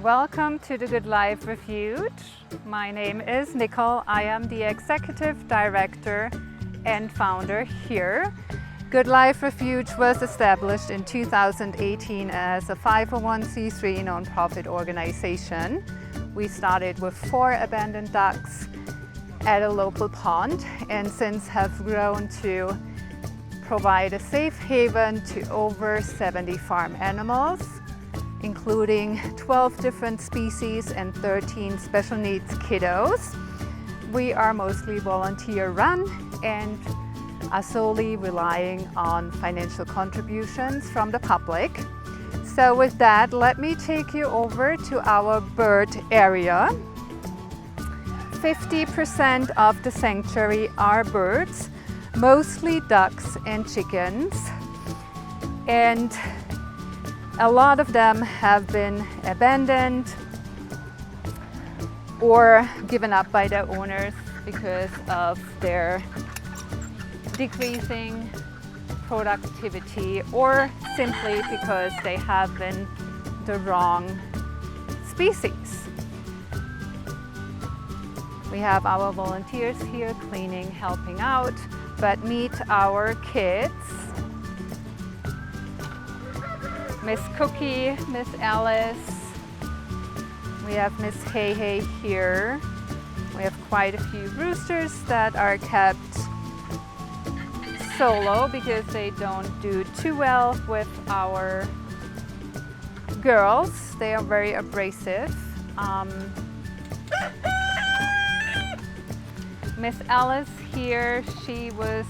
Welcome to the Good Life Refuge. My name is Nicole. I am the Executive Director and founder here. Good Life Refuge was established in 2018 as a 501c3 nonprofit organization. We started with 4 abandoned ducks at a local pond and since have grown to provide a safe haven to over 70 farm animals, including 12 different species and 13 special needs kiddos. We are mostly volunteer run and are solely relying on financial contributions from the public. So with that, let me take you over to our bird area. 50% of the sanctuary are birds, mostly ducks and chickens. And a lot of them have been abandoned or given up by their owners because of their decreasing productivity or simply because they have been the wrong species. We have our volunteers here cleaning, helping out, but meet our kids. Miss Cookie, Miss Alice, we have Miss Hey Hey here. We have quite a few roosters that are kept solo because they don't do too well with our girls. They are very abrasive. Miss Alice here, she was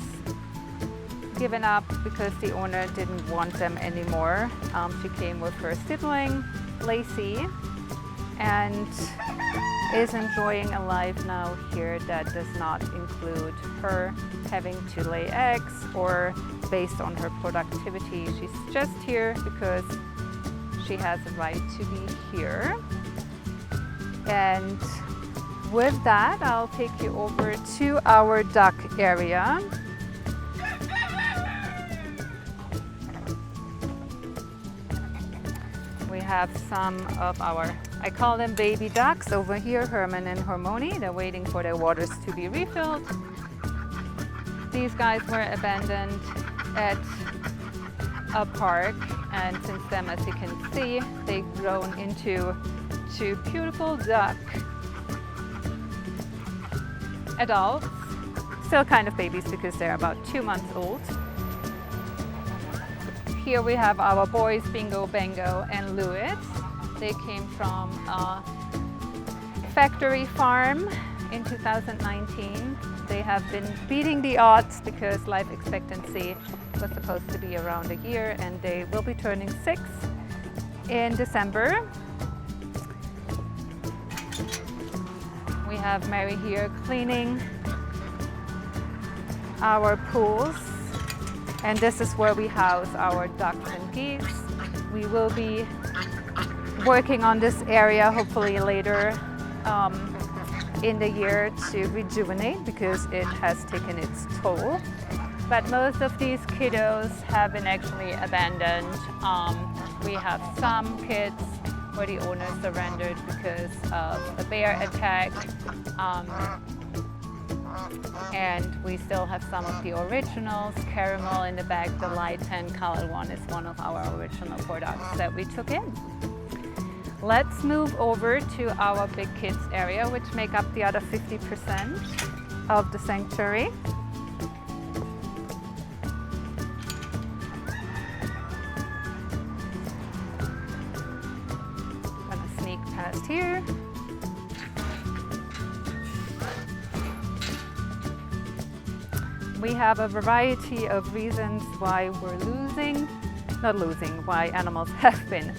given up because the owner didn't want them anymore. She came with her sibling, Lacey, and is enjoying a life now here that does not include her having to lay eggs or based on her productivity. She's just here because she has a right to be here. And with that, I'll take you over to our duck area. We have some of our, I call them baby ducks over here, Herman and Harmony. They're waiting for their waters to be refilled. These guys were abandoned at a park, and since then, as you can see, they've grown into 2 beautiful duck adults. Still kind of babies because they're about 2 months old. Here we have our boys, Bingo, Bango, and Louis. They came from a factory farm in 2019. They have been beating the odds because life expectancy was supposed to be around a year, and they will be turning 6 in December. We have Mary here cleaning our pools. And this is where we house our ducks and geese. We will be working on this area hopefully later in the year to rejuvenate because it has taken its toll. But most of these kiddos have been actually abandoned. We have some kids where the owner surrendered because of a bear attack. And we still have some of the originals. Caramel in the back, the light tan colored one is one of our original products that we took in. Let's move over to our big kids area, which make up the other 50% of the sanctuary. I'm gonna sneak past here. We have a variety of reasons why we're why animals have been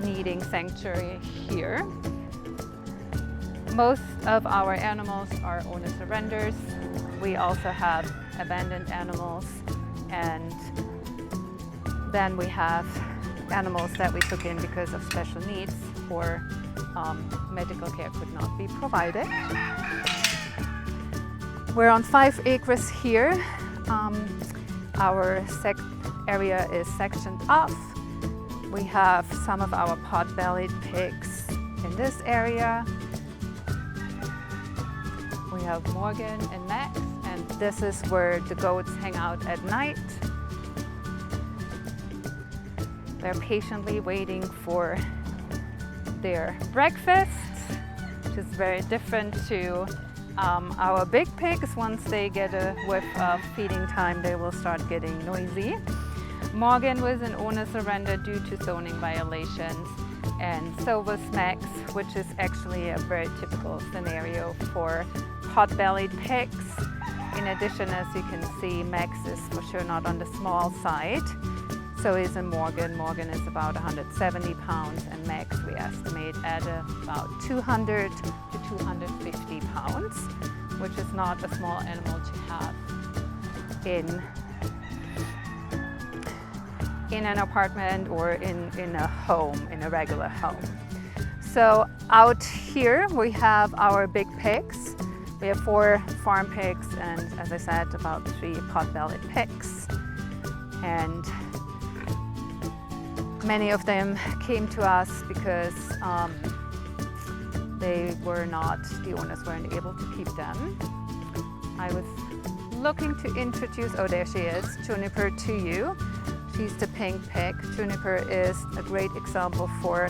needing sanctuary here. Most of our animals are owner surrenders. We also have abandoned animals, and then we have animals that we took in because of special needs or medical care could not be provided. We're on 5 acres here. Our area is sectioned off We have some of our pot-bellied pigs in this area. We have Morgan and Max, and this is where the goats hang out at night. They're patiently waiting for their breakfast, which is very different to our big pigs. Once they get a whiff of feeding time, they will start getting noisy. Morgan was an owner surrender due to zoning violations, and so was Max, which is actually a very typical scenario for pot-bellied pigs. In addition, as you can see, Max is for sure not on the small side. So is a Morgan. Morgan is about 170 pounds, and Max we estimate at about 200 to 250 pounds, which is not a small animal to have in an apartment or in a home, in a regular home. So out here we have our big pigs. We have 4 farm pigs and, as I said, about 3 pot-bellied pigs. And many of them came to us because the owners weren't able to keep them. I was looking to introduce, oh there she is, Juniper to you. She's the pink pig. Juniper is a great example for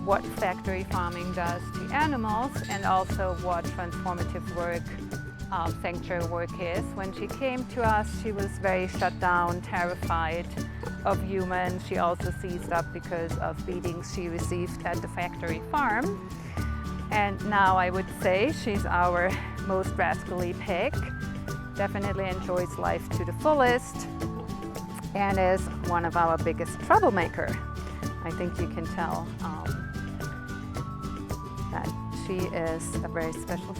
what factory farming does to animals and also what transformative work sanctuary work is. When she came to us, she was very shut down, terrified of humans. She also seized up because of beatings she received at the factory farm. And now I would say she's our most rascally pig. Definitely enjoys life to the fullest and is one of our biggest troublemaker. I think you can tell that she is a very special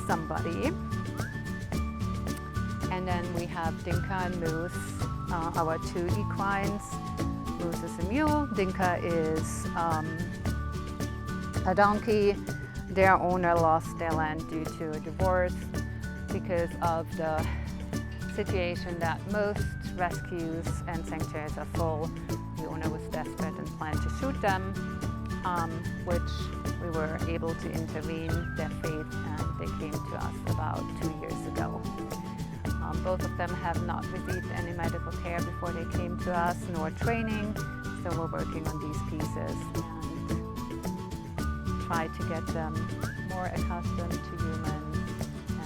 somebody. And then we have Dinka and Moose, our 2 equines. Moose is a mule, Dinka is a donkey. Their owner lost their land due to a divorce because of the situation that most rescues and sanctuaries are full. The owner was desperate and planned to shoot them, which we were able to intervene their fate, and they came to us about 2 years ago. Both of them have not received any medical care before they came to us, nor training, so we're working on these pieces and try to get them more accustomed to humans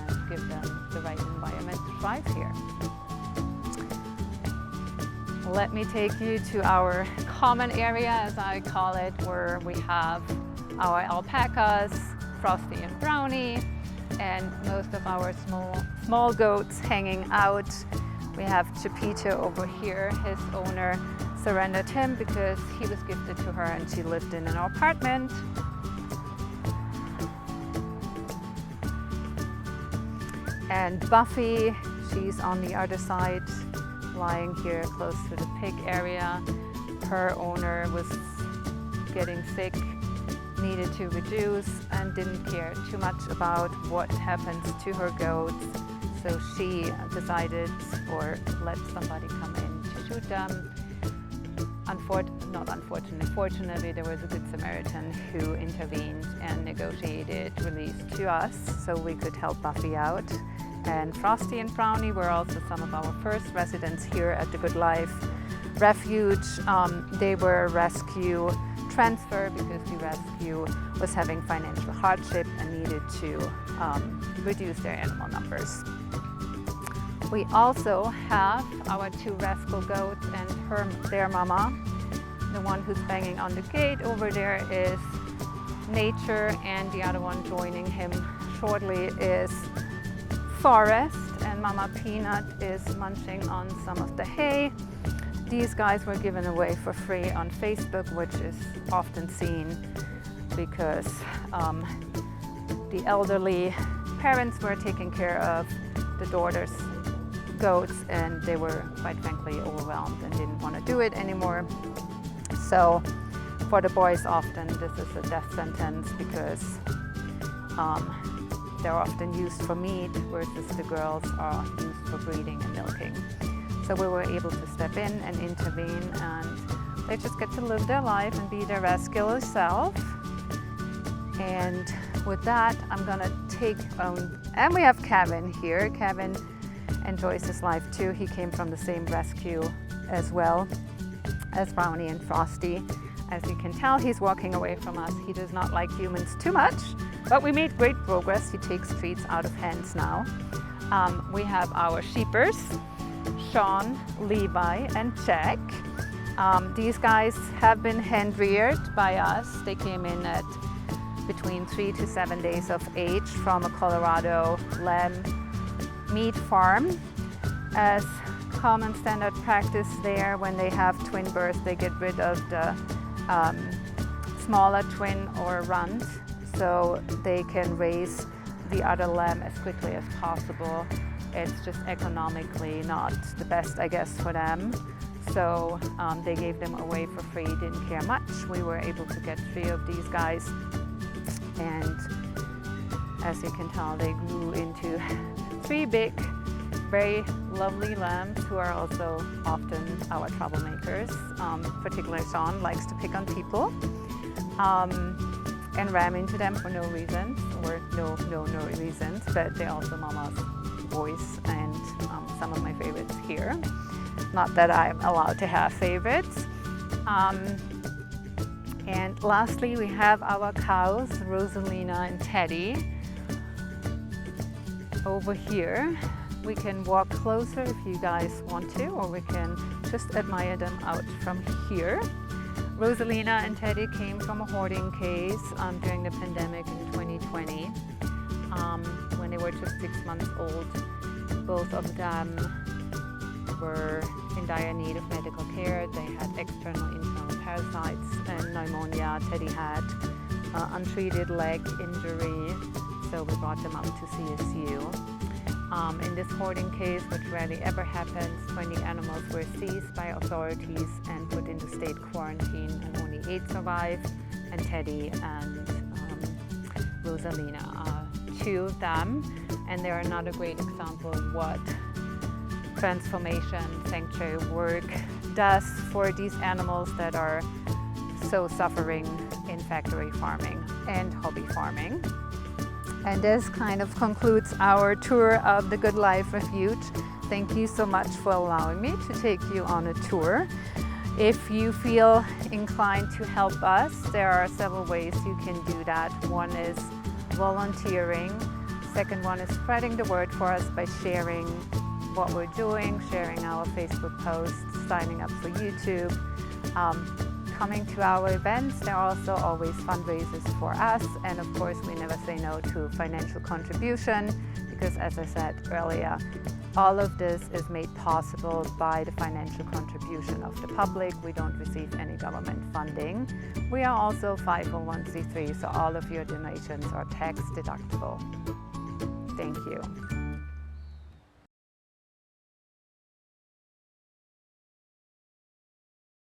and give them the right environment to thrive here. Let me take you to our common area, as I call it, where we have our alpacas, Frosty and Brownie, and most of our small goats hanging out. We have Chipita over here. His owner surrendered him because he was gifted to her and she lived in an apartment. And Buffy, she's on the other side, lying here close to the pig area. Her owner was getting sick, needed to reduce, and didn't care too much about what happens to her goats. So she decided, or let somebody come in to shoot them. Fortunately, there was a good Samaritan who intervened and negotiated release to us so we could help Buffy out. And Frosty and Brownie were also some of our first residents here at the Good Life Refuge. They were rescue transfer because the rescue was having financial hardship and needed to reduce their animal numbers. We also have our 2 rascal goats and their mama. The one who's banging on the gate over there is Nature, and the other one joining him shortly is Forest, and Mama Peanut is munching on some of the hay. These guys were given away for free on Facebook, which is often seen because the elderly parents were taking care of the daughter's goats, and they were quite frankly overwhelmed and didn't want to do it anymore. So for the boys, often this is a death sentence because they're often used for meat, versus the girls are used for breeding and milking. So we were able to step in and intervene, and They just get to live their life and be their rescuer self. And with that, I'm gonna take and we have Kevin here. Kevin enjoys his life too. He came from the same rescue as well as Brownie and Frosty. As you can tell, he's walking away from us. He does not like humans too much, but we made great progress. He takes treats out of hands now. We have our sheepers, Sean, Levi, and Jack. These guys have been hand reared by us. They came in at between 3 to 7 days of age from a Colorado lamb meat farm. As common standard practice there, when they have twin births, they get rid of the smaller twin or runt so they can raise the other lamb as quickly as possible. It's just economically not the best, I guess, for them. So they gave them away for free, didn't care much. We were able to get 3 of these guys. And as you can tell, they grew into 3 big, very lovely lambs who are also often our troublemakers. Particularly Sean likes to pick on people and ram into them for no reason, or no reasons, but they're also Mama's voice and some of my favorites here. Not that I'm allowed to have favorites. And lastly, we have our cows, Rosalina and Teddy. Over here, we can walk closer if you guys want to, or we can just admire them out from here. Rosalina and Teddy came from a hoarding case during the pandemic in 2020, when they were just 6 months old. Both of them were in dire need of medical care. They had external internal parasites and pneumonia. Teddy had untreated leg injury, so we brought them up to CSU. In this hoarding case, which rarely ever happens, 20 animals were seized by authorities and put into state quarantine, and only 8 survived, and Teddy and Rosalina are 2 of them. And they're another great example of what transformation sanctuary work does for these animals that are so suffering in factory farming and hobby farming. And this kind of concludes our tour of the Good Life Refuge. Thank you so much for allowing me to take you on a tour. If you feel inclined to help us, there are several ways you can do that. One is volunteering. Second one is spreading the word for us by sharing what we're doing, sharing our Facebook posts, signing up for YouTube, coming to our events. There are also always fundraisers for us, and of course we never say no to financial contribution, because as I said earlier, all of this is made possible by the financial contribution of the public. We don't receive any government funding. We are also 501c3, so all of your donations are tax deductible. Thank you.